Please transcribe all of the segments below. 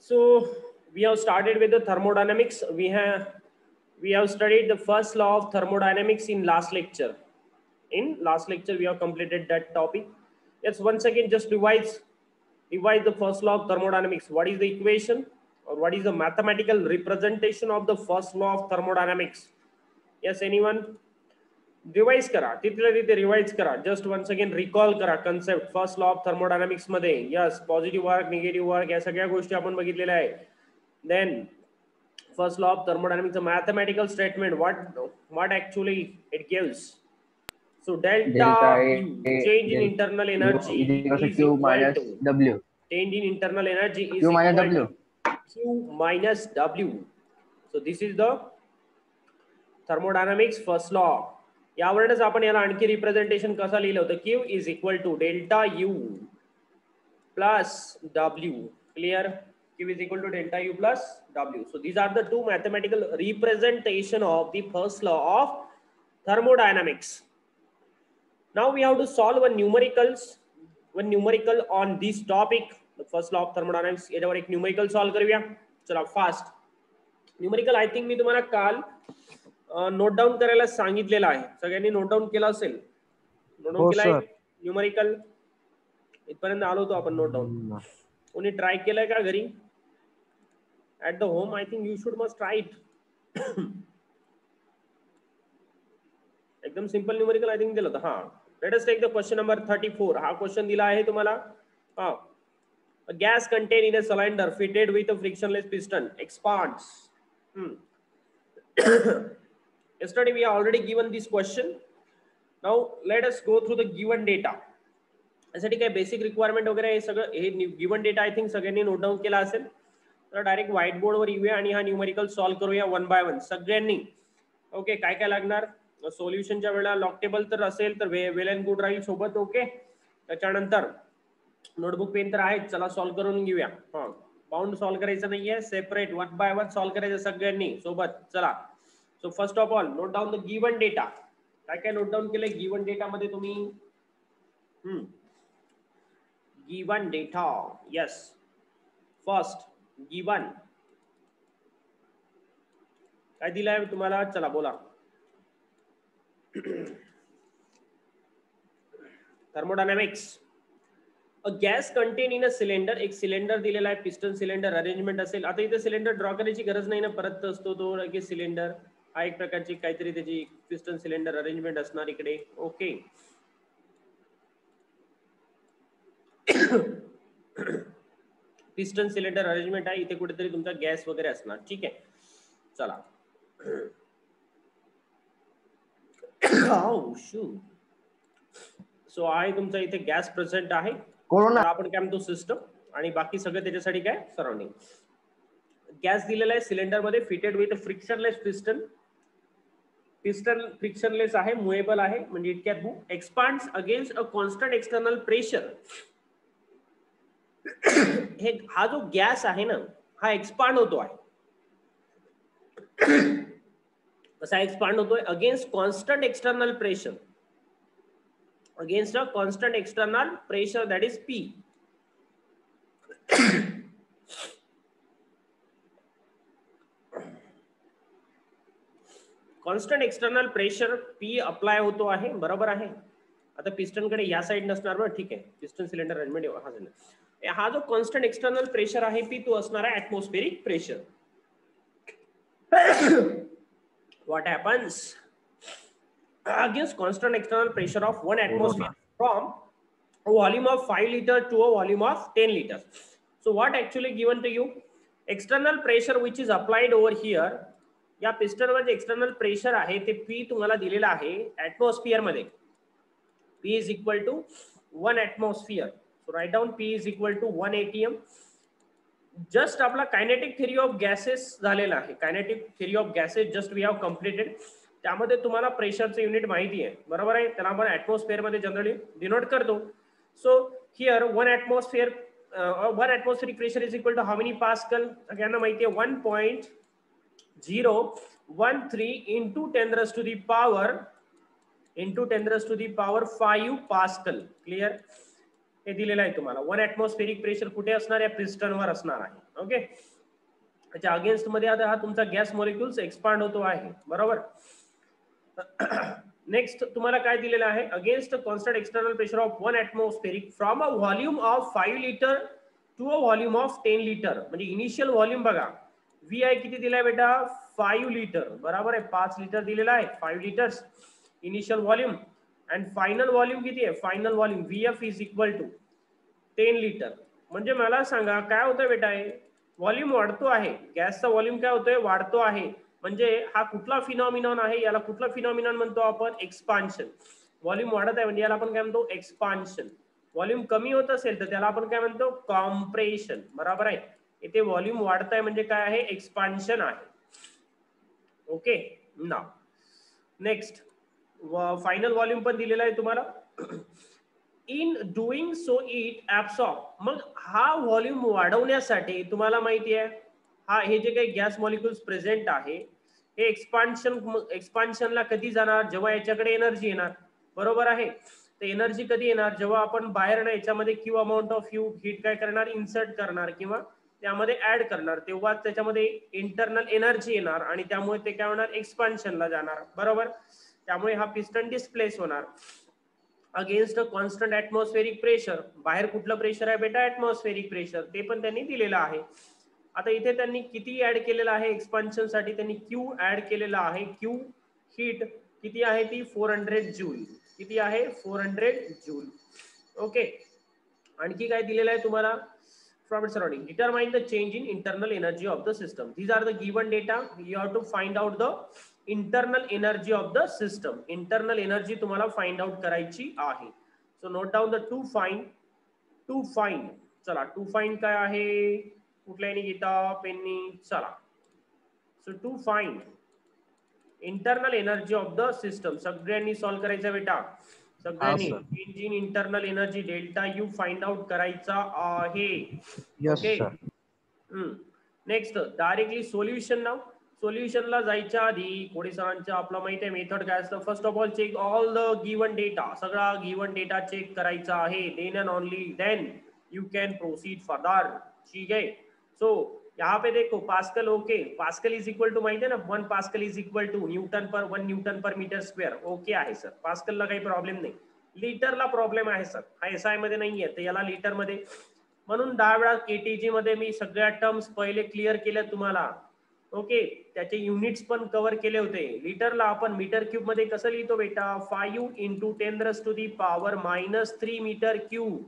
So we have started with the thermodynamics. We have studied the first law of thermodynamics in last lecture. In last lecture, we have completed that topic. Let's once again just revise the first law of thermodynamics. What is the equation, or what is the mathematical representation of the first law of thermodynamics? Yes, anyone? Revise करा, तिथल्या तिथे revise करा. Just once again recall करा concept first law of thermodynamics मध्ये. Yes, positive work, negative work, या सगळ्या गोष्टी आपण बघितलेल्या आहे. Then first law of thermodynamics mathematical statement, what actually it gives. So delta U, change in internal energy is equal to W. Change in internal energy is equal to Q minus W. So this is the thermodynamics first law. यावरूनच आपण याला आणखी representation कसं लिहिलं होतं. Q is equal to delta U plus W. Clear? Q is equal to delta U plus W. So these are the two mathematical representation of the first law of thermodynamics. Now we have to solve one numerical on this topic, the first law of thermodynamics. याच्यावर एक numerical solve करूया. चला fast numerical. I think मी तुम्हाला काल note down करायला सांगितलेलं आहे. सगळ्यांनी नोट डाऊन केला असेल. नोट डाऊन केलाय न्यूमेरिकल? इथपर्यंत आलो होतो आपण नोट डाऊन. कोणी ट्राय केलाय का घरी at the home? I think you should must try it. एकदम सिंपल न्यूमेरिकल आय थिंक दिलं होतं. हा, let us take the question number 34. हा क्वेश्चन दिला आहे तुम्हाला. हा, a gas contained in a cylinder fitted with a frictionless piston expands. Yesterday we have already given this question. Now let us go through the given data. यासाठी काय basic requirement वगैरे हे सगळं, हे गिवन डेटा आय थिंक सगळ्यांनी note down केला असेल. तर डायरेक्ट व्हाईट बोर्डवर येऊया आणि हा न्यूमेरिकल सॉल्व्ह करूया वन बाय वन सगळ्यांनी. ओके, काय काय लागणार सोल्युशनच्या वेळेला? लॉक टेबल तर असेल तर वेल अँड गुड राहील सोबत. ओके, त्याच्यानंतर नोटबुक पेन तर आहे. चला सॉल्व्ह करून घेऊया. हा, बाउंड सॉल्व्ह करायचं नाहीये, separate one by one solve करायचं सगळ्यांनी सोबत. चला, so first of all note down the given data. काय काय नोट डाऊन केलंय गिवन डेटा मध्ये तुम्ही? Given data. Yes, first given काय दिलाय तुम्हाला? चला बोला. Thermodynamics. A gas contain in a cylinder. एक सिलेंडर दिलेला आहे, पिस्टन सिलेंडर अरेंजमेंट असेल. आता इथे सिलेंडर ड्रॉ करायची गरज नाही ना, परत असतो तो की सिलेंडर हा एक प्रकारची काहीतरी त्याची पिस्टन सिलेंडर अरेंजमेंट असणार इकडे. ओके, पिस्टन सिलेंडर अरेंजमेंट आहे. इथे कुठेतरी तुमचा गॅस वगैरे असणार. ठीक आहे, चला. सो आहे तुमचा इथे गॅस प्रेझेंट आहे. आपण काय म्हणतो सिस्टम, आणि बाकी सगळं त्याच्यासाठी काय सराउंडिंग. गॅस दिलेला आहे सिलेंडर मध्ये, fitted with frictionless piston. Piston frictionless आहे, मुव्हेबल आहे, म्हणजे it can move. Expands against a constant external pressure. हे हा जो गॅस आहे ना, हा एक्सपांड होतो आहे. कसा एक्सपांड होतोय? Against constant external pressure. Against a constant external pressure, that is P. Constant external pressure P apply होतो आहे. बरोबर आहे. आता पिस्टन कडे या साइड नसणार बरं. ठीक आहे, पिस्टन सिलेंडर अरेंजमेंट हा जो कॉन्स्टंट एक्सटर्नल प्रेशर आहे P, तो असणार आहे atmospheric pressure. What happens against constant external pressure of 1 atmosphere from a volume of 5 liter to a volume of 10 liters. So what actually given to you? External pressure which is applied over here. या piston वर जे external pressure आहे ते P तुम्हाला दिलेला आहे ऍटमॉस्फियर मध्ये. P is equal to 1 atmosphere. So write down P is equal to 1 atm. Just आपला कायनेटिक थेरी ऑफ गॅसेस झालेला आहे. Kinetic theory of gases just we have completed. त्यामध्ये तुम्हाला प्रेशरचं युनिट माहिती आहे. बरोबर आहे. त्याला आपण ऍटमॉस्फियर मध्ये जनरली डिनोट करतो. So here 1 atmosphere 1 atmospheric pressure is equal to how many pascal? सगळ्यांना माहिती आहे 1.013 into 10 raised to the power 5 pascal. Clear? हे दिलेलं आहे तुम्हाला. 1 atmospheric प्रेशर कुठे असणार आहे? पिस्टन वर असणार आहे. ओके, त्याच्या अगेन्स्ट मध्ये आता हा तुमचा गॅस मॉलिक्युल्स एक्सपांड होतो आहे, बरोबर. नेक्स्ट तुम्हाला काय दिलेलं आहे, against constant external pressure of 1 atmospheric from a volume of 5 litre to a volume of 10 litre. म्हणजे इनिशियल व्हॉल्यूम बघा, व्ही आय किती दिलाय बेटा, 5 लिटर, बरोबर आहे, 5 लिटर दिलेला आहे, 5 litres initial volume. And final volume किती आहे, final volume V F is equal to 10 litre. म्हणजे मला सांगा काय होतं बेटा, आहे व्हॉल्यूम वाढतो आहे, गॅसचा व्हॉल्यूम काय होतोय, वाढतो आहे. म्हणजे हा कुठला फिनॉमिनॉन आहे, याला कुठला फिनॉमिनॉन म्हणतो आपण, एक्सपान्शन. व्हॉल्यूम वाढत आहे म्हणजे याला आपण काय म्हणतो, एक्सपान्शन. व्हॉल्यूम कमी होत असेल तर त्याला आपण काय म्हणतो, कॉम्प्रेशन, बरोबर आहे. इथे व्हॉल्यूम वाढत आहे म्हणजे काय आहे, एक्सपान्शन आहे. Okay, now next final volume पण दिलेला आहे तुम्हाला. In doing so it absorb. मग हा व्हॉल्यूम वाढवण्यासाठी तुम्हाला माहिती आहे, हा हे जे काही गॅस मॉलिक्युल्स प्रेझेंट आहे हे एक्सपान्शनला कधी जाणार, जेव्हा याच्याकडे एनर्जी येणार, बरोबर आहे. तर एनर्जी कधी येणार, जेव्हा आपण बाहेर ना याच्यामध्ये क्यू अमाऊंट ऑफ हीट काय करणार, इन्सर्ट करणार किंवा त्यामध्ये ऍड करणार, तेव्हा त्याच्यामध्ये इंटरनल एनर्जी येणार आणि त्यामुळे ते काय होणार, एक्सपान्शनला जाणार, बरोबर. त्यामुळे हा पिस्टन डिस्प्लेस होणार against a constant atmospheric pressure. बाहेर कुठलं प्रेशर आहे बेटा, ऍटमॉस्फेरिक प्रेशर, ते पण त्यांनी दिलेलं आहे. आता इथे त्यांनी किती ऍड केलेलं आहे एक्सपान्शन साठी, त्यांनी क्यू ऍड केलेला आहे. क्यू हीट किती आहे ती 400 जूल. किती आहे, 400 जूल. ओके, आणखी काय दिलेलं आहे तुम्हाला, from its surrounding determine the change in internal energy of the system. These are the given data. You have to find out the internal energy of the system. Internal energy तुम्हाला find out करायची आहे. So note down the to find. चला to find काय आहे, कुठल्याने घेता पेननी, चला. So to find internal energy of the system सगळ्यांनी solve करायचं बेटा, सगळ्यांनी. Change in internal energy delta U find out करायचा आहे. Okay, next directly solution. नाव सोल्युशनला जायच्या आधी कोडी सरांच्या आपला माहिती आहे मेथड काय असतं. First of all check all the given data, सगळा गिवन डेटा चेक करायचा आहे. Then and only then you can proceed further, ठीक है. सो यहाँ पे देखो pascal, okay, pascal is equal to माहिती आहे ना, 1 pascal is equal to newton per 1 newton per metre square. Okay आहे सर, पास्कलला काही प्रॉब्लेम नाही. लिटरला प्रॉब्लेम आहे सर, हा एसआय मध्ये नाहीये, तर याला लिटर मध्ये. म्हणून 10 वेळा केटीजी मध्ये मी सगळ्या टर्म्स पहिले क्लिअर केल्या तुम्हाला. ओके, त्याचे युनिट्स पण कव्हर केले होते. लिटरला आपण मीटर क्यूब मध्ये कसं लिहितो बेटा, 5 into 10⁻³ मीटर क्यूब.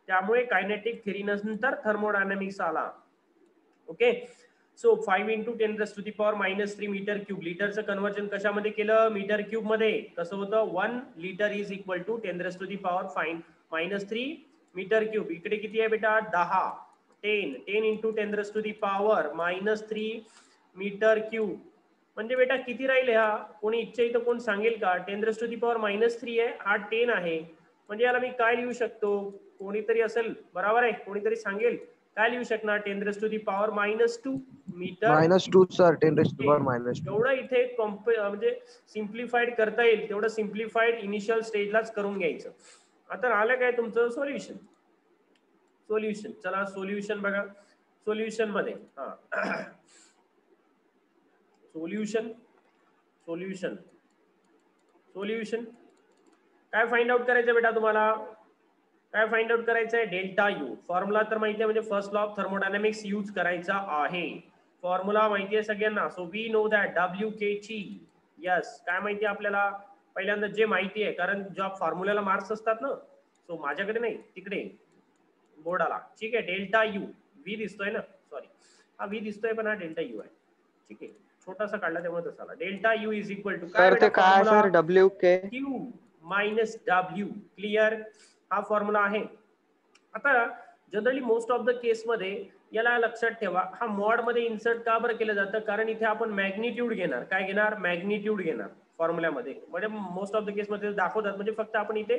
त्यामुळे कायनेटिक थेरी नंतर थर्मोडायनामिक्स आला. Okay, so 5 into 10⁻³ metre cube. लिटरचं कन्वर्जन कशामध्ये केलं, मीटर क्यूब मध्ये. कसं होतं, 1 litre is equal to 10⁻³ metre cube. इकडे किती आहे बेटा, 10. 10 into 10⁻³ मीटर क्यूब. म्हणजे बेटा किती राहिले, हा कोणी इच्छा इथं कोण सांगेल का, 10⁻³ आहे, हा 10 आहे. म्हणजे याला मी काय लिहू शकतो, कोणीतरी असेल, बरोबर आहे, कोणीतरी सांगेल काय लिहू शकणार, 10⁻² मीटर -2 सर, 10⁻². जेवढं इथे म्हणजे सिम्प्लिफाईड करता येईल तेवढं सिम्प्लिफाईड इनिशियल स्टेजलाच करून घ्यायचं. आता आलं काय तुमचं सोल्युशन. सोल्युशन, चला सोल्युशन बघा. सोल्युशन मध्ये सोल्युशन सोल्युशन सोल्युशन काय फाइंड आउट करायचं बेटा तुम्हाला, काय फाइंड आउट करायचं आहे, डेल्टा यू. फॉर्म्युला तर माहिती आहे, म्हणजे first law of thermodynamics use करायचा आहे. फॉर्म्युला माहिती आहे सगळ्यांना. So we know that WKT. Yes, काय माहिती आहे आपल्याला, पहिल्यांदा जे माहिती आहे, कारण ज्या फॉर्म्युल्याला मार्क्स असतात ना, सो माझ्याकडे नाही, तिकडे बोर्डाला, ठीक आहे. डेल्टा यू, व्ही दिसतोय ना, सॉरी हा व्ही दिसतोय पण हा डेल्टा यू आहे, ठीक आहे. छोटासा काढला त्यामुळे तसा आला. Delta U is equal to काय बेटा, formula Q minus W. Clear, हा फॉर्म्युला आहे. आता generally most of the case मध्ये याला लक्षात ठेवा, हा मॉड मध्ये इन्सर्ट का बरं केलं जातं, कारण इथे आपण मॅग्निट्यूड घेणार. काय घेणार, मॅग्निट्यूड घेणार फॉर्म्युल्यामध्ये. म्हणजे मोस्ट ऑफ द केस मध्ये दाखवतात, म्हणजे फक्त आपण इथे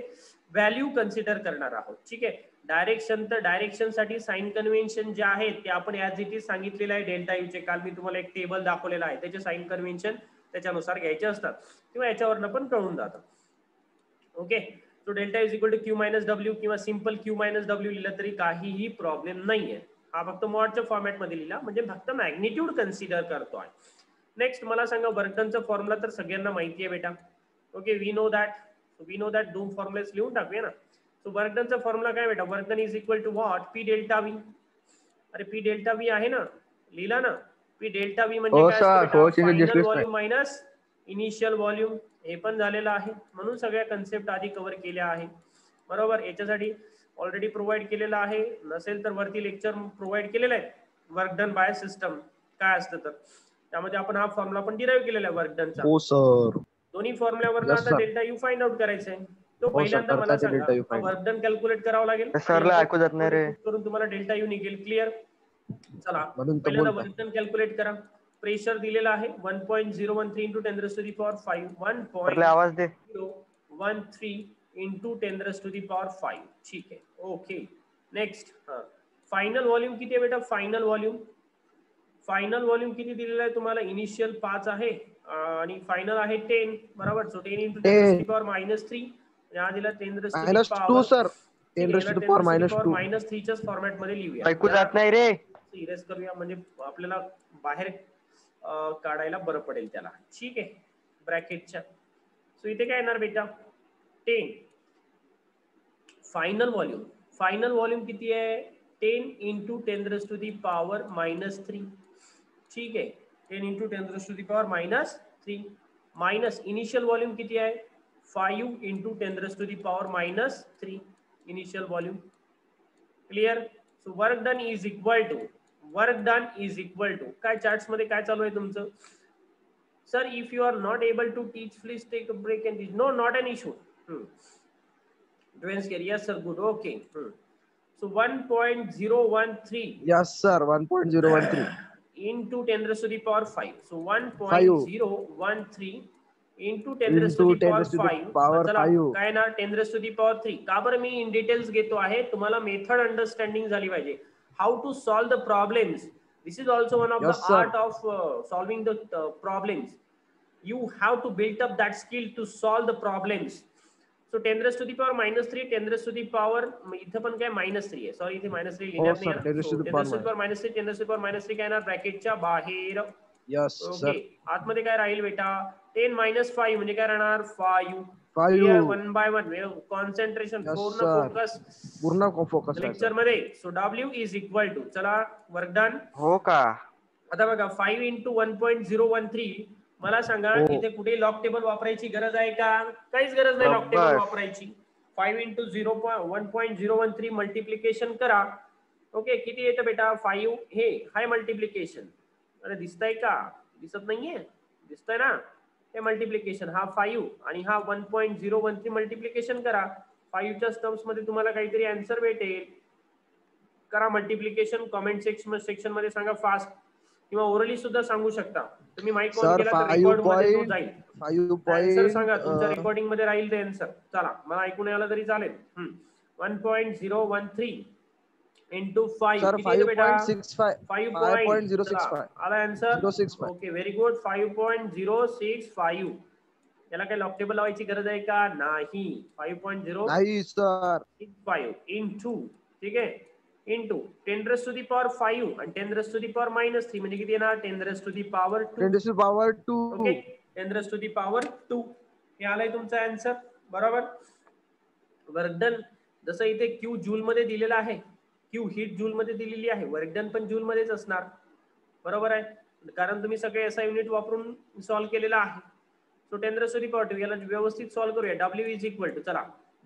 व्हॅल्यू कन्सिडर करणार आहोत, ठीक आहे. डायरेक्शन, तर डायरेक्शन साठी साइन कन्व्हेन्शन जे आहेत ते आपण ऍज इट इज सांगितलेलं आहे. डेल्टा यूचे काल मी तुम्हाला एक टेबल दाखवलेला आहे, त्याचे साइन कन्व्हेन्शन त्याच्यानुसार घ्यायचे असतात किंवा याच्यावरनं पण कळून जातं. Okay, so delta is equal to Q minus W किंवा सिंपल क्यू मायनस डब्ल्यू लिहिलं तरी काहीही प्रॉब्लेम नाहीये. हा फक्त मॉडच्या फॉर्मॅट मध्ये लिहिला, म्हणजे फक्त मॅग्निट्यूड कन्सिडर करतोय. नेक्स्ट मला सांगा वर्क डनचा फॉर्म्युला तर सगळ्यांना माहिती आहे बेटा. ओके, वी नो दॅट दोन फॉर्म्युलेस लिहून टाकूया ना. सो वर्क डनचा फॉर्म्युला काय बेटा, work done is equal to what, P delta V. अरे पी डेल्टा व्ही आहे ना, लिहिला ना. पी डेल्टा व्ही म्हणजे काय असतं बेटा, final volume minus initial volume. हे पण झालेलं आहे, म्हणून सगळ्या कन्सेप्ट आधी कव्हर केल्या आहे. बरोबर, याच्यासाठी ऑलरेडी प्रोव्हाइड केलेलं आहे, नसेल तर वरती लेक्चर प्रोव्हाइड केलेलं आहे वर्क डन बाय सिस्टम काय असतं तर, त्यामध्ये आपण हा फॉर्म्युला पण डिराईव्ह केलेला आहे वर्क डनचा. हो सर. दोन्ही फॉर्म्युल्यावरनं आता डेल्टा यू फाइंड आउट करायचा आहे. तो पहिल्यांदा मला सांगा वर्क डन कॅल्क्युलेट करावा लागेल, सरला ऐकू जात नाही रे, करून तुम्हाला डेल्टा यू निघेल. क्लिअर. चला पहिल्यांदा वर्क डन कॅल्क्युलेट करा. प्रेशर दिलेला आहे 1.013 into 10 raised to the power 5. 1.013 into 10 raised to the power 5. ठीक आहे, ओके. नेक्स्ट फायनल व्हॉल्यूम किती आहे बेटा, फायनल व्हॉल्यूम किती दिलेला आहे तुम्हाला, इनिशियल 5 आहे आणि फायनल आहे 10. बरोबर. So 10 into 10 raised to the power -3. या दिला 10 raised to the power 2 sir. 10 raised to the power -2 च्याच फॉर्मॅट मध्ये लिहूया. ऐकू जात नाही रे, इरेज करूया म्हणजे आपल्याला बाहेर काढायला बरं पडेल त्याला. ठीक आहे, ब्रॅकेटच्या. सो इथे काय येणार बेटा, 10 फायनल व्हॉल्यूम किती आहे, 10 into 10 raised to the power -3. ठीक आहे, 10 into 10 raised to the power -3 minus initial volume किती आहे, 5 into 10 raised to the power -3 initial volume. Clear. So work done is equal to काय, चार्ट्स मध्ये काय चालू आहे तुमचं. Sir if you are not able to teach please take a break and teach. No, not an issue. Yes sir, good. Okay. So 1.013. Yes sir, 1.013 into 10 raised to the power 5. So 1.013 into 10 raised to the power 5. चला काय ना 10 raised to the power 3. का बरं मी in details घेतो आहे, तुम्हाला method understanding झाली पाहिजे. How to solve the problems. This is also one of the art of solving the problems. You have to build up that skill to solve the problems. So 10 raised to the power -3, 10 raised to the power इथं पण काय -3 आहे. Sorry इथे -3 लिहिण्यात नाही. 10 raised to the power -3, 10 raised to the power -3 काय येणार ब्रॅकेटच्या बाहेर. ओके, आतमध्ये काय राहील बेटा, 10 - 5 म्हणजे काय राहणार 5. 1 by 1 कॉन्सन्ट्रेशन, पूर्ण फोकस लेक्चर मध्ये. So W is equal to, चला वर्क डन हो का. आता बघा 5 into 1.013. मला सांगा इथे कुठे लॉक टेबल वापरायची गरज आहे का, काहीच गरज नाही लॉक टेबल वापरायची. 5 into 1.013 मल्टिप्लिकेशन करा. ओके, किती येतं बेटा 5. हे हाय मल्टिप्लिकेशन, अरे दिसतंय का, दिसत नाहीये, दिसतंय ना, हे मल्टिप्लिकेशन. हा 5 आणि हा 1.013 मल्टिप्लिकेशन करा. 5 च्या टर्म्स मध्ये तुम्हाला काहीतरी आन्सर भेटेल. करा मल्टिप्लिकेशन. कमेंट सेक्शन मध्ये सांगा फास्ट, किंवा ओरली सुद्धा सांगू शकता तुम्ही. माइक ऑन केला तर रेकॉर्ड मध्ये तो जाईल. आन्सर सांगा, तुमच्या रेकॉर्डिंग मध्ये राहील ते आन्सर. चला मला ऐकून यायला तरी चालेल. 1.013 into 5 किती बेटा, 5.065 आला आन्सर. Okay, very good. 5.065. याला काय लॉक टेबल लावायची गरज आहे का, नाही. 5.065 into, ठीक आहे, into 10 raised to the power 5 आणि 10 raised to the power -3 म्हणजे किती येणार, 10 raised to the power 2. Okay, 10 raised to the power 2 हे आलाय तुमचा आन्सर. बरोबर. वर्क डन जसं इथे Q जूल मध्ये दिलेला आहे, Q हीट जूल मध्ये दिलेली आहे, वर्क डन पण जूल मध्येच असणार. बरोबर आहे, कारण तुम्ही सगळे SI युनिट वापरून सॉल्व्ह केलेला आहे. So 10 raised to the power 2 याला व्यवस्थित सॉल्व्ह करूया. W इज इक्वल टू, चला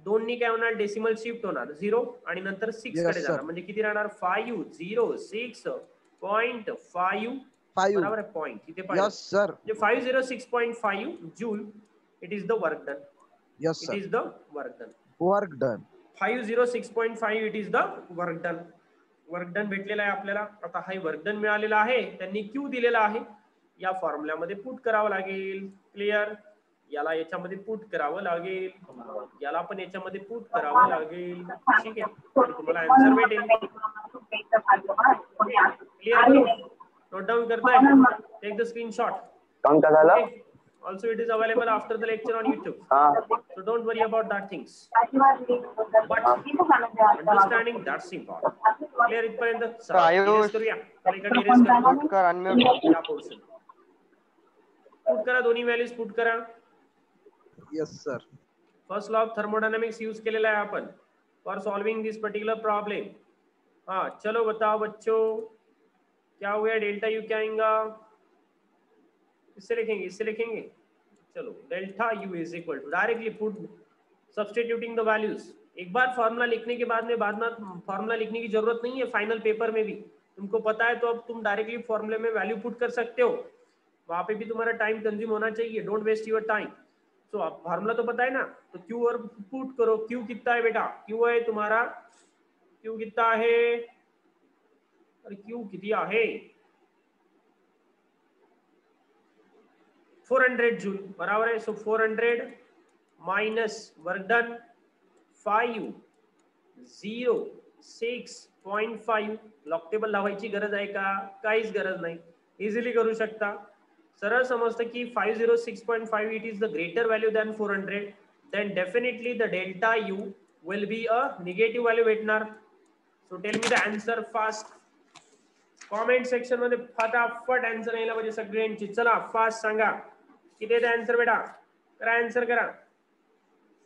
2 नी काय होणार, डेसिमल शिफ्ट होणार 0 आणि नंतर 6 कडे जाणार, म्हणजे किती राहणार 506.5. बरोबर आहे, पॉइंट इथे पाहिजे 506.5 joule. It is the work done. It is the work done. 506.5 it is the work done. Work done भेटलेला आहे आपल्याला. आता हा वर्क डन मिळालेला आहे, त्यांनी Q दिलेला आहे, या फॉर्म्युल्यामध्ये पुट करावं लागेल. क्लिअर. याला याच्यामध्ये पुट करावं लागेल, याला पण याच्यामध्ये पुट करावं लागेल. ठीक आहे, तुम्हाला आन्सर भेटेल. क्लिअर. नोट डाऊन करताय, take the screenshot. Also, it is available after the lecture on YouTube. So don't worry about that things. But understanding that's important. Clear इथपर्यंत? आयुष करूया. इकडे erase करू. म्यूट कर अनम्यूट या पोर्शन. पुट करा दोन्ही values put करा. Yes, sir. First law of thermodynamics use केलेला है अपन for solving this particular problem. हाँ चलो बताओ बच्चों क्या हुआ. डेल्टा यू क्या आएगा? इससे लिखेंगे. चलो delta U is equal to directly put substituting the values. एक बार फॉर्मूला लिखने के बाद में फॉर्मूला लिखने की जरूरत नहीं है. फाइनल पेपर में भी तुमको पता है तो अब तुम डायरेक्टली फॉर्मूले में वैल्यू पुट कर सकते हो. वहां पे भी तुम्हारा टाइम कंज्यूम होना चाहिए. Don't waste your time. So आप फॉर्मूला तो पता है ना, तो क्यू और पुट करो. क्यू कितना है बेटा? क्यू है तुम्हारा, क्यू कितना है? अरे क्यू कितना है? 400 जूल बराबर है. So 400 minus work done 506.5. Log table लावायची गरज आहे का? काहीच गरज नाही. इझिली करू शकता. सरळ समजतं की 506.5 it is the greater value than 400. Then definitely the delta U will be a negative value भेटणार. So tell me the answer fast. Comment section मध्ये फटाफट आन्सर यायला पाहिजे सगळ्यांची. चला फास्ट सांगा किती आहे आन्सर बेटा. करा आन्सर करा.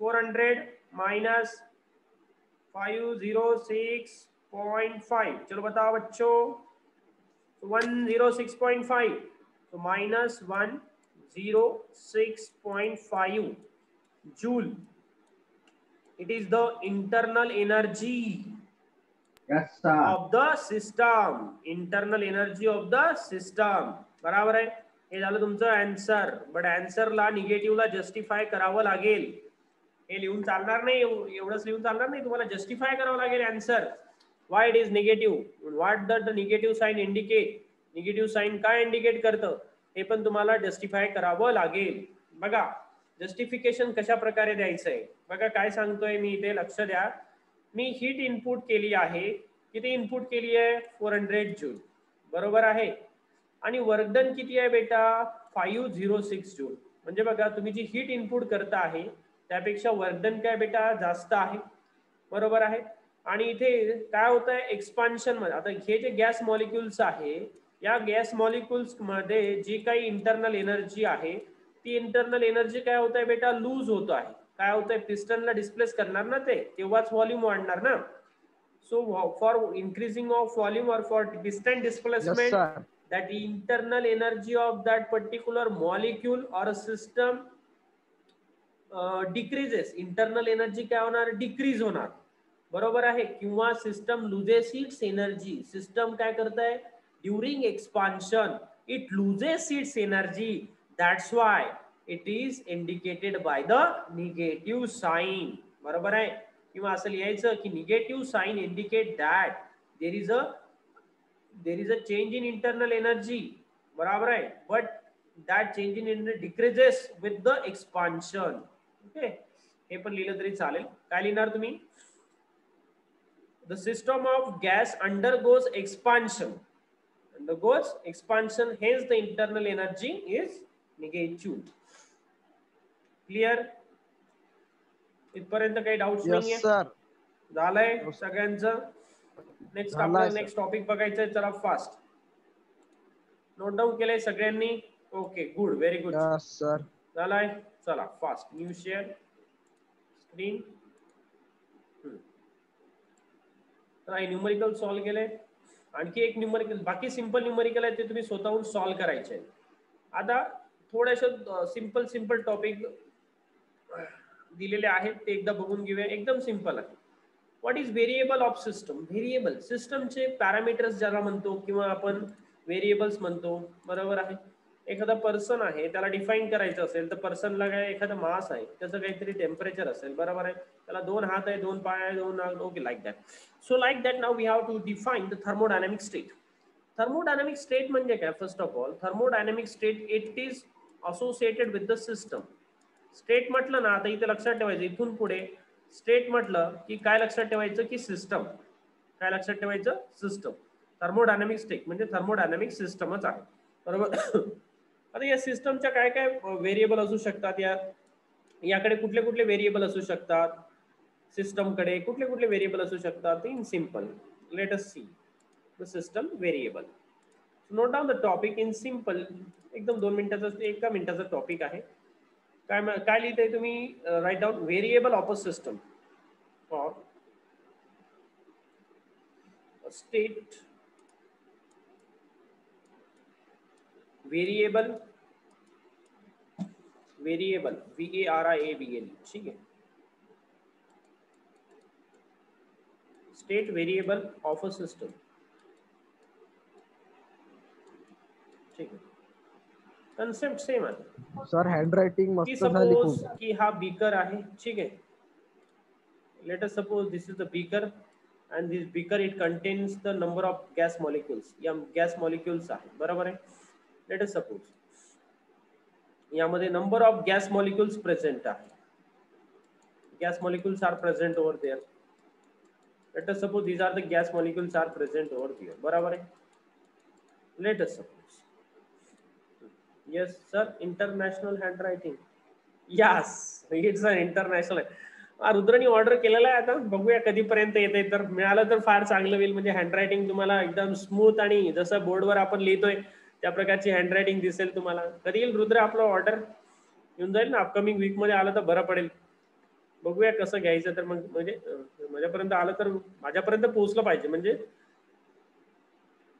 400 माइनस 506.5. चलो बताओ बच्चों. 106.5. तो minus 106.5 joule. It is the internal energy of the system. Internal energy of the system बराबर आहे. हे झालं तुमचं आन्सर. बट आन्सरला निगेटिव्हला जस्टिफाय करावं लागेल. हे लिहून चालणार नाही. एवढंच लिहून चालणार नाही. तुम्हाला जस्टिफाय करावं लागेल answer. Why it is negative. What the negative sign indicate. Negative sign काय इंडिकेट करतं हे पण तुम्हाला जस्टिफाय करावं लागेल. बघा जस्टिफिकेशन कशा प्रकारे द्यायचंय. बघा काय सांगतोय मी इथे, लक्ष द्या. मी हीट इनपुट केली आहे. किती इनपुट केली आहे? 400 जूल बरोबर आहे. आणि वर्क डन किती आहे बेटा? 506 जूल. म्हणजे बघा तुम्ही जी हीट इनपुट करता आहे त्यापेक्षा वर्क डन काय बेटा जास्त आहे बरोबर आहे. आणि इथे काय होत आहे एक्सपान्शन मध्ये. आता हे जे गॅस मॉलिक्युल्स आहे या गॅस मॉलिक्युल्स मध्ये जी काही इंटरनल एनर्जी आहे ती इंटरनल एनर्जी काय होत आहे बेटा? लूज होत आहे. काय होत आहे? पिस्टनला डिस्प्लेस करणार ना ते, तेव्हाच व्हॉल्यूम वाढणार ना. So for increasing of volume और for distance displacement that internal energy of that particular molecule or a system decreases. internal energy काय होणार? डिक्रीज होणार बरोबर आहे. किंवा system loses its energy. System काय करत आहे? During expansion it loses its energy. That's why it is indicated by the negative sign बरोबर आहे. किंवा असं लिहायचं की negative sign indicate that there is a change in internal energy बराबर आहे. But that change in energy decreases with the expansion. Okay हे पण लिहिलं तरी चालेल. काय लिहिणार तुम्ही? The system of gas undergoes expansion. Hence the internal energy is negative. Clear इथपर्यंत काही डाऊट्स नाहीये? झालंय सगळ्यांचं. नेक्स्ट आपल्याला नेक्स्ट टॉपिक बघायचंय. चला फास्ट नोट डाऊन केलंय सगळ्यांनी? Okay good very good sir. झालाय. चला fast new share screen. Numerical solve केले. आणखी एक न्यूमरिकल बाकी सिंपल न्यूमरिकल आहे ते तुम्ही स्वतःहून सॉल्व करायचे. आता थोडेसे सिंपल टॉपिक दिलेले आहेत ते एकदा बघून घेऊया. एकदम सिंपल आहे. What is variable of system. Variable सिस्टमचे पॅरामीटर्स ज्याला म्हणतो किंवा आपण व्हेरिएबल्स म्हणतो बरोबर आहे. एखादा पर्सन आहे त्याला डिफाईन करायचं असेल तर पर्सनला काय एखादा मास आहे त्याचं काहीतरी टेम्परेचर असेल बरोबर आहे. त्याला 2 हात आहे 2 पाय आहे 2 नाक. Okay like that. So like that now we have to define the thermodynamic state. Thermodynamic state म्हणजे काय? First of all thermodynamic state it is associated with the system. State म्हटलं ना आता इथे लक्षात ठेवायचं इथून पुढे स्टेट म्हटलं की काय लक्षात ठेवायचं की सिस्टम. काय लक्षात ठेवायचं? सिस्टम. थर्मोडायनामिक स्टेट म्हणजे थर्मोडायनामिक सिस्टमच आहे बरोबर. आता या सिस्टमच्या काय काय व्हेरिएबल असू शकतात, याकडे कुठले कुठले व्हेरिएबल असू शकतात, सिस्टम कडे कुठले कुठले व्हेरिएबल असू शकतात. In simple let us see the system variable. Note down the topic in simple. एकदम 2 मिनिटाचा 1 मिनिटाचा टॉपिक आहे. काय लिहिताय तुम्ही? Write down variable of a system for state variable VARIABL. ठीक है, state variable of a system. ठीक है, कन्सेप्ट सेम आहे. सर हँडरायटिंग की मस्त झाली सपोज खूप. की हा बीकर आहे. ठीक आहे, let us suppose this is the beaker and this beaker it contains the number of gas molecules. या गॅस मॉलिक्युल्स आहे, बरोबर आहे. लेट अस सपोज यामध्ये number of gas molecules present आहे. Gas molecules are present over there. Let us suppose these are the gas molecules are present over there. बरोबर आहे. Let us suppose yes sir, international handwriting. yes it's an international. रुद्रनी order केलेला आहे. आता बघूया कधीपर्यंत येते. तर मिळालं तर फार चांगलं होईल. म्हणजे हँडरायटिंग तुम्हाला एकदम स्मूथ आणि जसं बोर्डवर आपण लिहितोय त्या प्रकारची हँडरायटिंग दिसेल तुम्हाला. कधी येईल रुद्र आपलं ऑर्डर? येऊन जाईल ना, अपकमिंग वीक मध्ये आलं तर बरं पडेल. बघूया कसं घ्यायचं. तर मग म्हणजे माझ्यापर्यंत आलं तर माझ्यापर्यंत पोहोचलं पाहिजे म्हणजे.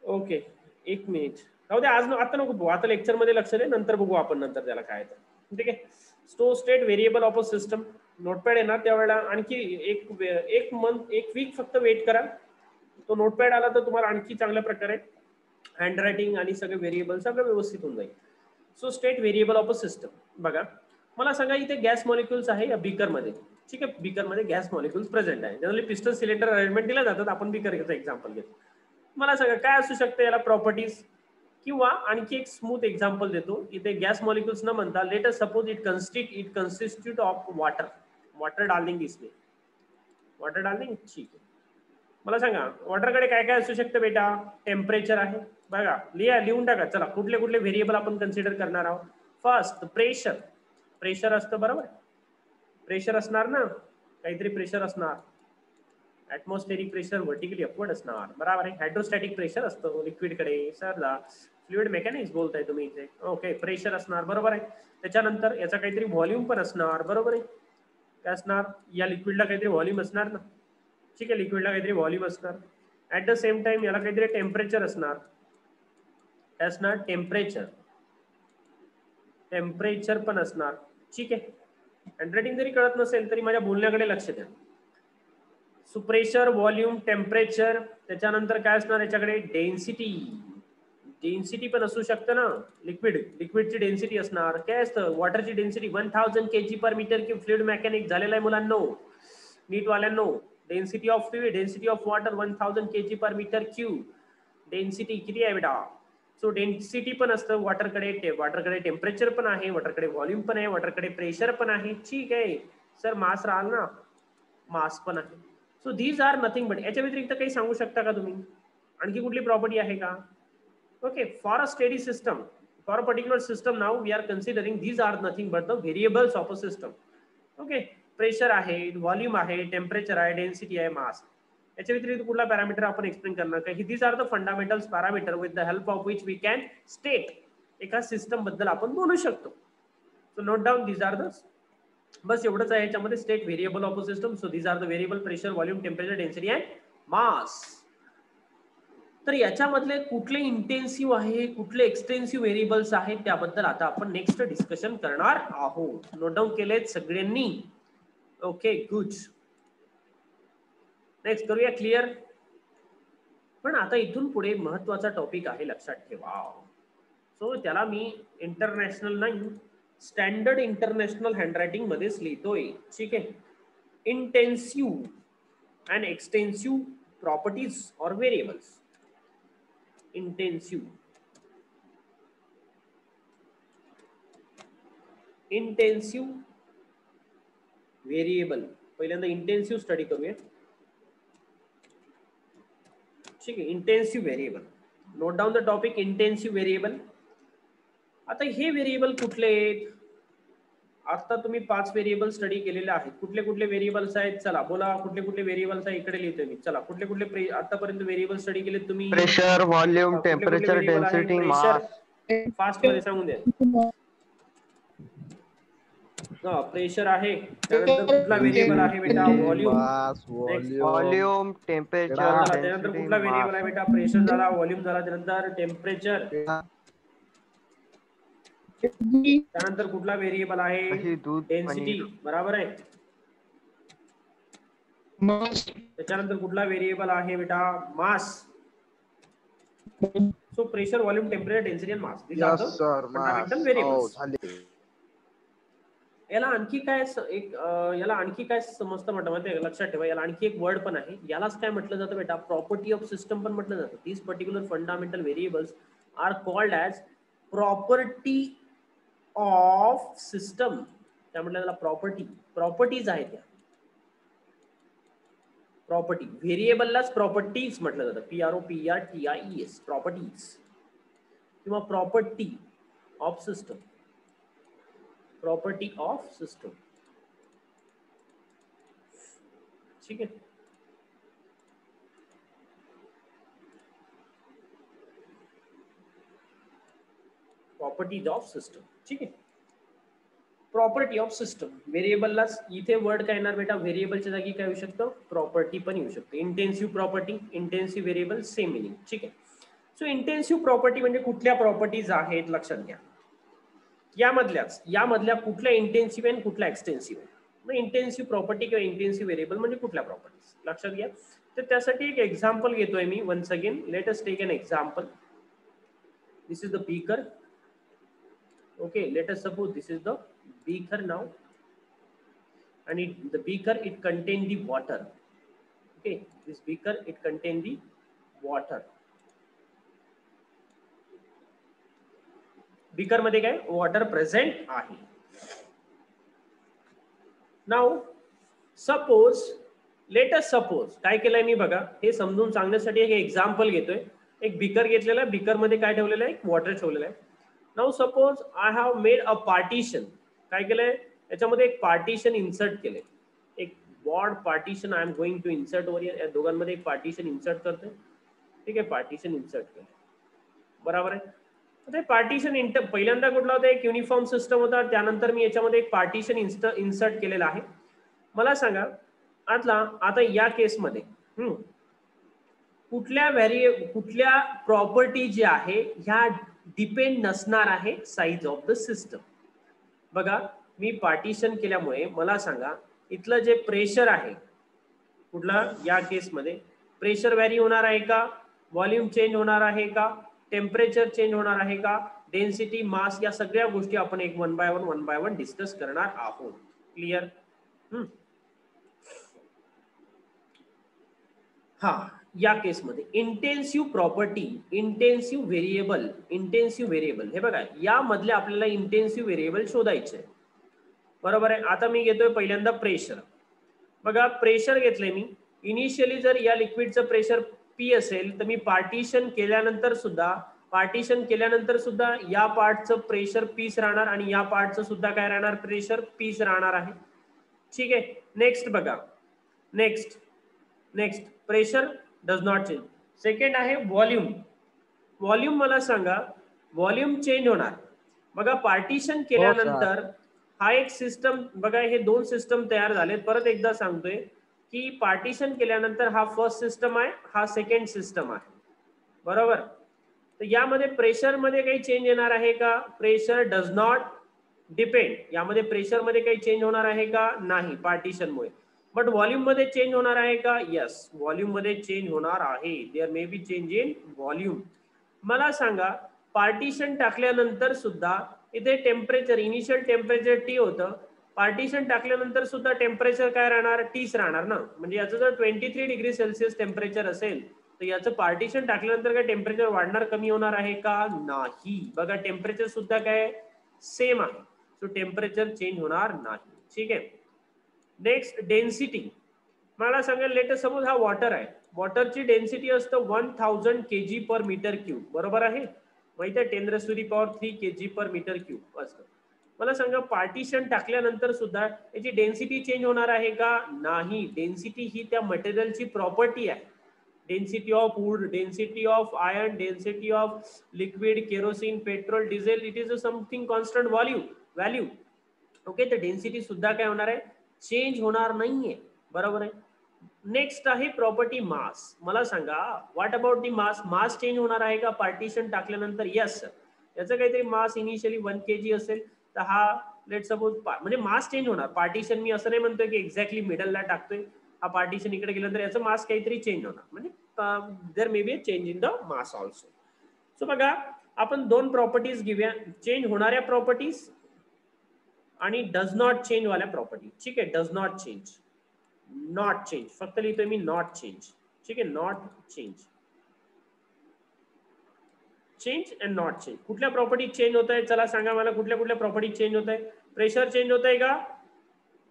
ओके 1 मिनिट राहू दे. आज आता नको बघू, आता लेक्चर मध्ये लक्ष दे, नंतर बघू आपण नंतर त्याला काय. तर ठीक आहे, state variable of a system. Notepad आहे ना त्यावेळेला आणखी एक मंथ 1 वीक फक्त वेट करा. तो नोटपॅड आला तर तुम्हाला आणखी चांगल्या प्रकारे हँडरायटिंग आणि सगळे व्हेरिएबल सगळं व्यवस्थित होऊन जाईल. So state variable of a system. बघा मला सांगा, इथे गॅस मॉलिक्युल्स आहे या बीकर मध्ये. ठीक आहे, बीकर मध्ये गॅस मॉलिक्युल्स प्रेझेंट आहे. जनरली पिस्टन सिलेंडर अरेंजमेंट दिल्या जातात. आपण बीकरचं एक्झाम्पल घेतो. मला सांगा काय असू शकतं याला प्रॉपर्टीज. किंवा आणखी एक स्मूथ एक्झाम्पल देतो. इथे गॅस मॉलिक्युल्स न म्हणता let us suppose it consisted of water. Water darling इसमें वॉटर डार्लिंग. ठीक आहे, मला सांगा वॉटरकडे काय काय असू शकतं बेटा. टेम्परेचर आहे. बघा लिहून टाका. चला कुठले कुठले व्हेरिएबल आपण कन्सिडर करणार आहोत. First pressure. प्रेशर असतं बरोबर. प्रेशर असणार ना, काहीतरी प्रेशर असणार. ॲटमॉस्फेरिक प्रेशर व्हर्टिकली अपवर्ड असणार, बरोबर आहे. हायड्रोस्टॅटिक प्रेशर असतं लिक्विडकडे. सरला फ्लुइड मेकॅनिक्स बोलताय तुम्ही इथे. ओके, प्रेशर असणार बरोबर आहे. त्याच्यानंतर याचा काहीतरी व्हॉल्यूम पण असणार, बरोबर आहे. काय असणार, या लिक्विडला काहीतरी व्हॉल्यूम असणार ना. ठीक आहे, लिक्विडला काहीतरी व्हॉल्यूम असणार. ऍट द सेम टाइम याला काहीतरी टेम्परेचर असणार. काय असणार, टेम्परेचर. टेम्परेचर पण असणार. ठीक आहे, हँडरायटिंग जरी कळत नसेल तरी माझ्या बोलण्याकडे लक्ष द्या. So pressure, volume, temperature. त्याच्यानंतर काय असणार याच्याकडे, डेन्सिटी. डेन्सिटी पण असू शकतं ना. लिक्विडची डेन्सिटी असणार. काय असतं, वॉटरची डेन्सिटी 1000 kg/m3. फ्लुइड मेकॅनिक झालेला आहे मुलांनो, नीट वाल्यांनो. Density of fluid, density of water 1000 kg/m3. Density किती आहे बेटा. सो डेन्सिटी पण असतं वॉटरकडे. वॉटरकडे टेम्परेचर पण आहे, वॉटरकडे व्हॉल्यूम पण आहे, वॉटरकडे प्रेशर पण आहे. ठीक आहे सर, मास राहिल ना, मास पण आहे. So these are nothing but. याच्या व्यतिरिक्त काही सांगू शकता का तुम्ही, आणखी कुठली प्रॉपर्टी आहे का. Okay, for a steady system, for a particular system now we are considering these are nothing but the variables of a system. Okay, pressure आहे, व्हॉल्यूम आहे, टेम्परेचर आहे, डेन्सिटी आहे, मास. याच्या व्यतिरिक्त कुठला पॅरामीटर आपण एक्सप्लेन करणार का. These are the fundamentals parameter with the help of which we can state. एका सिस्टम बद्दल आपण बोलू शकतो. So note down these are the, बस एवढंच आहे याच्यामध्ये, state variable of a system. So these are the variable pressure, volume, temperature, density and mass. तर याच्यामधले कुठले इंटेन्सिव्ह आहे, कुठले एक्सटेन्सिव्ह व्हेरिएबल्स आहेत, त्याबद्दल आता आपण नेक्स्ट डिस्कशन करणार आहोत. नोट डाऊन केलेत सगळ्यांनी. Okay good. नेक्स्ट करूया क्लिअर. पण आता इथून पुढे महत्वाचा टॉपिक आहे, लक्षात ठेवा. सो त्याला मी इंटरनॅशनल नाही, स्टँडर्ड इंटरनॅशनल हँडरायटिंग मध्येच लिहितोय. ठीक आहे, intensive and extensive properties or variables. Intensive variable. पहिल्यांदा इंटेन्सिव्ह स्टडी करूया. ठीक आहे, intensive variable. Note down the topic intensive variable. आता हे व्हेरिएबल कुठले आहेत? आता तुम्ही 5 व्हेरिएबल स्टडी केलेले आहेत. कुठले कुठले व्हेरिएबल्स आहेत? चला बोला, कुठले कुठले व्हेरिएबल्स आहे इकडे लिहितोय मी. चला, कुठले कुठले आतापर्यंत व्हेरिएबल स्टडी केले तुम्ही? प्रेशर, व्हॉल्यूम, कुठले कुठले टेम्परेचर, व्हेरिएबल आहे? डेन्सिटी, प्रेशर, मास. फास्ट मध्ये सांगून द्या. प्रेशर आहे, त्यानंतर कुठला व्हेरिएबल आहे बेटा? व्हॉल्यूम. मास, व्हॉल्यूम, टेम्परेचर, त्यानंतर डेन्सिटी, कुठला व्हेरिएबल आहे मास. बेटा? प्रेशर झाला, व्हॉल्यूम झाला, त्यानंतर टेम्परेचर, त्यानंतर कुठला व्हेरिएबल आहे? दूध, डेन्सिटी. बरोबर आहे. त्याच्यानंतर कुठला व्हेरिएबल आहे बेटा? Mass. So pressure, volume, temperature, density आणि mass. This are the fundamental variables. याला आणखी काय याला आणखी काय समजतं म्हटलं माहिती आहे? लक्षात ठेवा, याला आणखी एक वर्ड पण आहे. यालाच काय म्हटलं जातं बेटा? प्रॉपर्टी ऑफ सिस्टम पण म्हटलं जातं. These particular fundamental variables are called as property of system. त्या म्हटलं त्याला प्रॉपर्टीज आहेत त्या. प्रॉपर्टी व्हेरिएबललाच प्रॉपर्टीज म्हटलं जातं. PROPERTIES, प्रॉपर्टीज किंवा property of system. Property of system. ठीक आहे. Properties of system. ठीक आहे. Property of system. व्हेरिएबललाच इथे वर्ड काय येणार बेटा? व्हेरिएबलच्या जागी काय येऊ शकतं? प्रॉपर्टी पण येऊ शकते. Intensive property, intensive variable, same meaning. ठीक आहे. सो इंटेन्सिव्ह प्रॉपर्टी म्हणजे कुठल्या प्रॉपर्टीज आहेत लक्षात घ्या. यामधल्या कुठल्या इंटेन्सिव्ह आणि कुठल्या एक्सटेन्सिव्ह आहे. मग इंटेन्सिव्ह प्रॉपर्टी किंवा इंटेन्सिव्ह व्हेरिएबल म्हणजे कुठल्या प्रॉपर्टीज लक्षात घ्या. तर त्यासाठी एक एक्झाम्पल घेतोय मी. Once again let us take an example. This is the beaker. Okay, let us suppose this is the beaker now, and the beaker it contain the water. Okay, this beaker it contain the water. beaker मध्ये काय water present आहे. Now suppose, let us suppose काय केलंय मी बघा, हे समजून सांगण्यासाठी एक एक्झाम्पल घेतोय. एक beaker घेतलेला आहे, beaker मध्ये काय ठेवलेलं आहे? वॉटर ठेवलेलं आहे. Now suppose I have made a partition. काय केलंय? याच्यामध्ये एक पार्टिशन इन्सर्ट केले. एक board partition I am going to insert over here. या दोघांमध्ये एक पार्टिशन इन्सर्ट करते. ठीक आहे, पार्टिशन इन्सर्ट केलं. बरोबर आहे. आता पार्टिशन पहिल्यांदा कुठला होता? एक युनिफॉर्म सिस्टम होता. त्यानंतर मी याच्यामध्ये एक पार्टिशन इन्सर्ट केलेलं आहे. मला सांगा आता या केसमध्ये कुठल्या प्रॉपर्टी जी आहे ह्या डिपेंड नसणार आहे साइज ऑफ द सिस्टम. बघा, मी पार्टिशन केल्यामुळे मला सांगा इथलं जे प्रेशर आहे कुठला या केसमध्ये प्रेशर व्हॅरी होणार आहे का? व्हॉल्यूम चेंज होणार आहे का? टेम्परेचर चेंज होणार आहे का? डेन्सिटी, मास, या सगळ्या गोष्टी आपण एक वन बाय वन डिस्कस करणार आहोत. क्लिअर? हा, या केसमध्ये इंटेन्सिव्ह प्रॉपर्टी, इंटेन्सिव्ह व्हेरिएबल हे बघा, या मधले आपल्याला इंटेन्सिव्ह व्हेरिएबल शोधायचे. बरोबर आहे. आता मी घेतोय पहिल्यांदा प्रेशर. बघा, प्रेशर घेतलंय मी. इनिशियली जर या लिक्विडचं प्रेशर P असेल तर मी पार्टिशन केल्यानंतर सुद्धा या पार्टचं प्रेशर Pच राहणार आणि या पार्टचं सुद्धा काय राहणार? प्रेशर Pच राहणार आहे. ठीक आहे. नेक्स्ट बघा, next pressure does not change. Second आहे व्हॉल्यूम. व्हॉल्यूम मला सांगा, व्हॉल्यूम चेंज होणार. बघा, पार्टिशन केल्यानंतर हा एक सिस्टम बघा, हे दोन सिस्टम तयार झाले. परत एकदा सांगतोय की पार्टिशन केल्यानंतर हा फर्स्ट सिस्टम आहे, हा सेकंड सिस्टम आहे. बरोबर. तर यामध्ये प्रेशर मध्ये काही चेंज येणार आहे का? Pressure does not depend. यामध्ये प्रेशर मध्ये काही चेंज होणार आहे का? नाही, पार्टिशनमुळे. बट व्हॉल्यूम मध्ये चेंज होणार आहे का? यस, व्हॉल्यूम मध्ये चेंज होणार आहे. There may be change in volume. मला सांगा, पार्टिशन टाकल्यानंतर सुद्धा इथे टेम्परेचर, इनिशियल टेम्परेचर T होतं. पार्टिशन टाकल्यानंतर सुद्धा टेम्परेचर काय राहणार? Tच राहणार ना. म्हणजे याचं जर 23 डिग्री सेल्सिअस टेम्परेचर असेल तर याचं पार्टिशन टाकल्यानंतर काय टेम्परेचर वाढणार, कमी होणार आहे का? नाही. बघा, टेम्परेचर सुद्धा काय सेम आहे. सो टेम्परेचर चेंज होणार नाही. ठीक आहे. Next density. मला सांगेल, लेट अस सपोज हा वॉटर आहे. वॉटरची डेन्सिटी असतं 1000 kg per मीटर क्यूब. बरोबर आहे. माहिती आहे 10⁻³ kg/m³. असतं. मला सांगा पार्टिशन टाकल्यानंतर सुद्धा याची डेन्सिटी चेंज होणार आहे का? नाही. डेन्सिटी ही त्या मटेरियलची प्रॉपर्टी आहे. Density of wood, density of iron, density of liquid, kerosene, petrol, diesel, it is a something constant value. Okay, तर डेन्सिटी सुद्धा काय होणार आहे? चेंज होणार नाहीये. बरोबर आहे. नेक्स्ट आहे प्रॉपर्टी मास. मला सांगा what about the mass? Mass change होणार आहे का पार्टिशन टाकल्यानंतर? यस. याचं काहीतरी मास इनिशियली 1 kg असेल, तर हा लेट सपोज म्हणजे मास चेंज होणार. पार्टिशन मी असं नाही म्हणतोय की एक्झॅक्टली मिडलला टाकतोय, हा पार्टिशन इकडे गेलं तर याचं मास काहीतरी चेंज होणार. म्हणजे there may be a change in the mass also. So बघा आपण दोन प्रॉपर्टीज घेऊया, चेंज होणाऱ्या प्रॉपर्टीज आणि डज नॉट चेंज वाल्या प्रॉपर्टी. ठीक आहे, does not change, not change, फक्त लिहितोय मी नॉट चेंज. ठीक आहे, not change, change and not change. कुठल्या प्रॉपर्टी चेंज होत आहे? चला सांगा मला कुठल्या कुठल्या प्रॉपर्टी चेंज होत आहे? प्रेशर चेंज होत आहे का?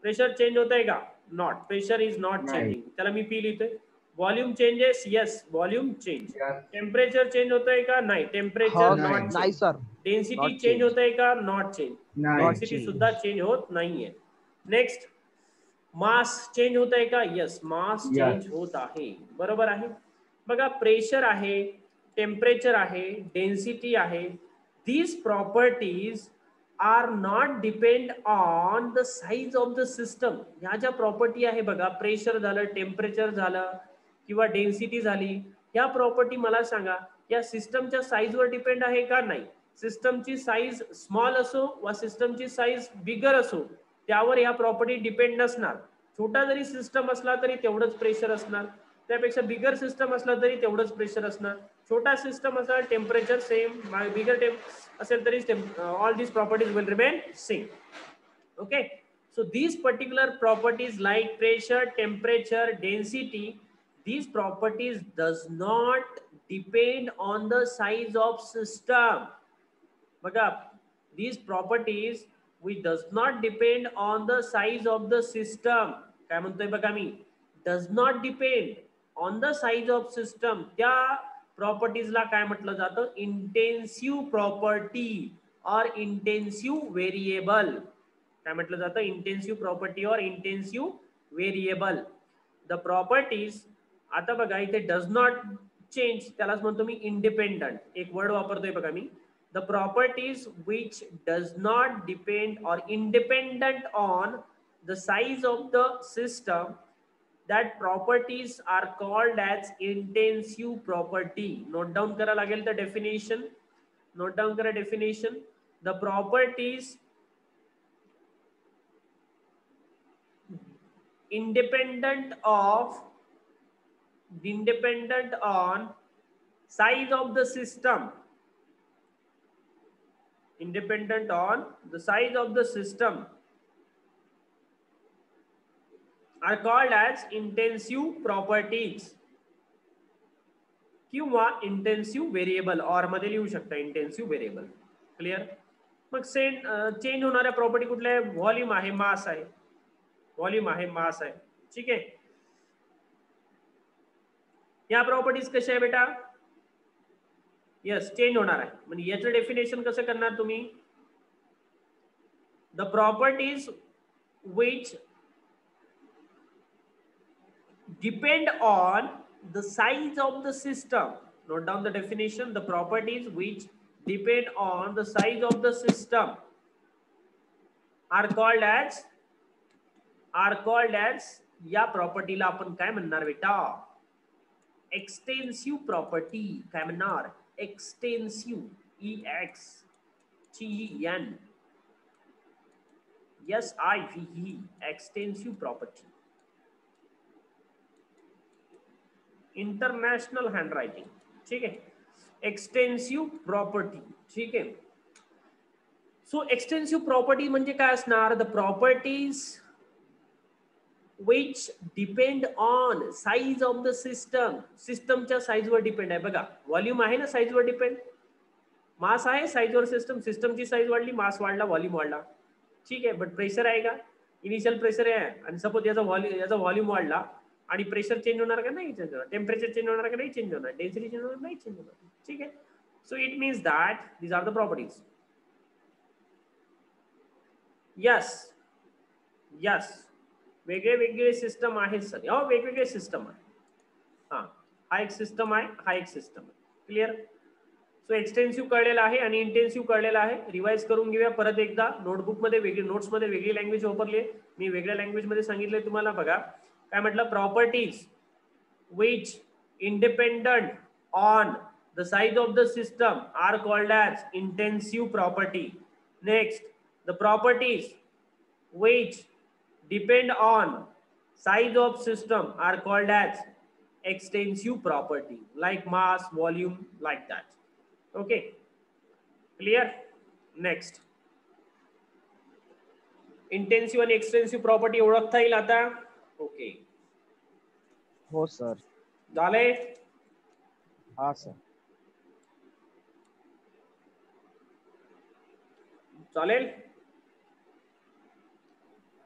प्रेशर चेंज होत आहे का? Not. Pressure is not changing. त्याला मी पी लिहितोय. Volume changes? Yes, volume change. Temperature change होत आहे का? नाही, टेम्परेचर नॉट नाही चेंज. सर. डेन्सिटी चेंज होत आहे का? Not change. डेन्सिटी सुद्धा चेंज होत नाहीये. नेक्स्ट, मास चेंज होत आहे का? यस, मास चेंज होत आहे. बरोबर आहे. बघा प्रेशर आहे, टेम्परेचर आहे, डेन्सिटी आहे. These properties are not depend on the size of the system. ह्या ज्या प्रॉपर्टी आहे बघा, प्रेशर झालं, टेम्परेचर झालं किंवा डेन्सिटी झाली, ह्या प्रॉपर्टी मला सांगा या सिस्टमच्या साईजवर डिपेंड आहे का? नाही. सिस्टमची साईज स्मॉल असो वा सिस्टमची साईज बिगर असो, त्यावर ह्या प्रॉपर्टी डिपेंड नसणार. छोटा जरी सिस्टम असला तरी तेवढंच प्रेशर असणार, त्यापेक्षा बिगर सिस्टम असला तरी तेवढंच प्रेशर असणार. छोटा सिस्टम असला टेम्परेचर सेम, बिगर असेल तरी all these properties will remain same. Okay, so these particular properties like pressure, temperature, density, these properties does not depend on the size of system. बघा, these properties which does not depend on the size of the system. काय म्हणतोय बघा मी, does not depend on the size of system. त्या प्रॉपर्टीजला काय म्हटलं जातं? Intensive property और intensive variable. काय म्हटलं जातं? इंटेन्सिव्ह प्रॉपर्टी और इंटेन्सिव्ह व्हेरिएबल. द प्रॉपर्टीज, आता बघा इथे डज नॉट चेंज, त्यालाच म्हणतो मी इंडिपेंडंट. एक वर्ड वापरतोय बघा मी. The properties which does not depend or independent on the size of the system, that properties are called as intensive property. Note down करा लागेल the definition. Note down करा definition. The properties independent on size of the system, independent on the size of the system, are called as intensive properties किंवा intensive variable. Or मध्ये लिहू शकता intensive variable. Clear? मग change होणाऱ्या property कुठल्या आहे? Volume आहे, मास आहे. व्हॉल्यूम आहे, मास आहे. ठीक आहे. या प्रॉपर्टीज कशा आहे बेटा? यस, चेंज होणार आहे. म्हणजे याचं डेफिनेशन कसं करणार तुम्ही? The properties which depend on the size of the system. Note down the definition. The properties which depend on the size of the system are called as या प्रॉपर्टीला आपण काय म्हणणार बेटा? Extensive property. काय म्हणणार? Extensive, EXTENSIVE, extensive property. International handwriting. ठीक आहे. Extensive property. ठीक आहे. सो एक्सटेन्सिव्ह प्रॉपर्टी म्हणजे काय असणार? The properties which depend on size of the system. सिस्टमच्या साईजवर डिपेंड आहे. बघा व्हॉल्यूम आहे ना साईजवर डिपेंड, मास आहे साईजवर सिस्टम. सिस्टमची साईज वाढली, मास वाढला, व्हॉल्यूम वाढला. ठीक आहे. बट प्रेशर आहे का? इनिशियल प्रेशर आहे आणि सपोज याचा व्हॉल्यूम वाढला आणि प्रेशर चेंज होणार का? नाही चेंज होणार. टेम्परेचर चेंज होणार का? नाही चेंज होणार. डेन्सिटी चेंज होणार? नाही चेंज होणार. ठीक आहे. So it means that these are the properties. Yes, yes, वेगळे वेगळे सिस्टम आहेत सर. हो, वेगवेगळे सिस्टम आहे. हा, हा एक सिस्टम आहे, हा एक सिस्टम आहे. क्लिअर? सो एक्सटेन्सिव्ह कळलेला आहे आणि इंटेन्सिव्ह कळलेला आहे. रिवाइज करून घेऊया परत एकदा. नोटबुक मध्ये वेगळी, नोट्स मध्ये वेगळी लँग्वेज वापरली. मी वेगळ्या लँग्वेज मध्ये सांगितलंय तुम्हाला. बघा काय म्हटलं, properties which independent on the size of the system are called as intensive property. Next, the properties which depend on size of system are called as extensive property, like mass, volume, like that. Okay, clear? Next, intensive and extensive property ओळखता येईल आता. Okay, हो sir. झालंय? हा sir. चालेल?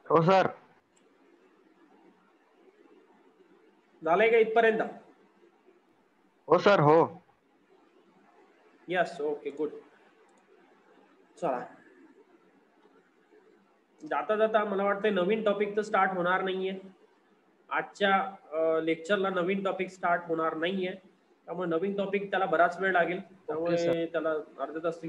हो sir. झालंय का इथपर्यंत? हो सर. हो. Yes, okay, good. चला, जाता जाता मला वाटतं नवीन टॉपिक तर स्टार्ट होणार नाहीये आजच्या लेक्चरला. नवीन टॉपिक स्टार्ट होणार नाहीये, त्यामुळे नवीन टॉपिक त्याला बराच वेळ लागेल. त्यामुळे त्याला अर्धा तास